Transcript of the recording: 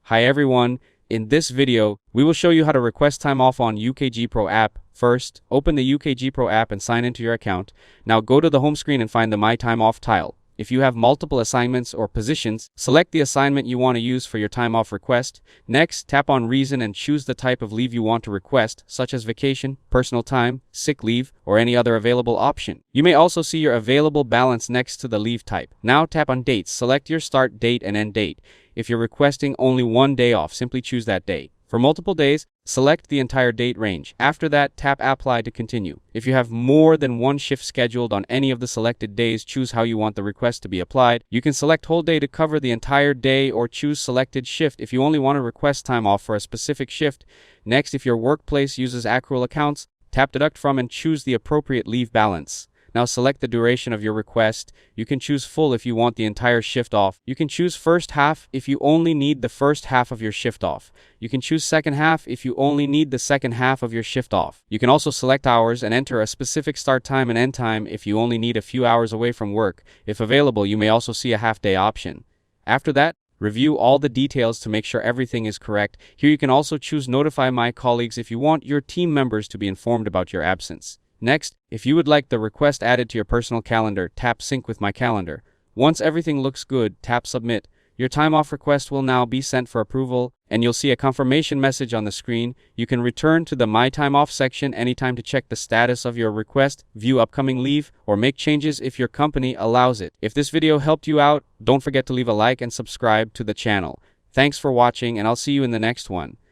Hi everyone, in this video, we will show you how to request time off on UKG Pro app. First, open the UKG Pro app and sign into your account. Now go to the home screen and find the My Time Off tile. If you have multiple assignments or positions, select the assignment you want to use for your time off request. Next, tap on Reason and choose the type of leave you want to request, such as vacation, personal time, sick leave, or any other available option. You may also see your available balance next to the leave type. Now tap on Dates. Select your start date and end date. If you're requesting only one day off, simply choose that day. For multiple days, select the entire date range. After that, tap Apply to continue. If you have more than one shift scheduled on any of the selected days, choose how you want the request to be applied. You can select whole day to cover the entire day or choose selected shift if you only want to request time off for a specific shift. Next, if your workplace uses accrual accounts, tap Deduct From and choose the appropriate leave balance. Now select the duration of your request. You can choose full if you want the entire shift off. You can choose first half if you only need the first half of your shift off. You can choose second half if you only need the second half of your shift off. You can also select hours and enter a specific start time and end time if you only need a few hours away from work. If available, you may also see a half-day option. After that, review all the details to make sure everything is correct. Here you can also choose Notify My Colleagues if you want your team members to be informed about your absence. Next, if you would like the request added to your personal calendar, tap Sync with My Calendar. Once everything looks good, tap Submit. Your time off request will now be sent for approval, and you'll see a confirmation message on the screen. You can return to the My Time Off section anytime to check the status of your request, view upcoming leave, or make changes if your company allows it. If this video helped you out, don't forget to leave a like and subscribe to the channel. Thanks for watching, and I'll see you in the next one.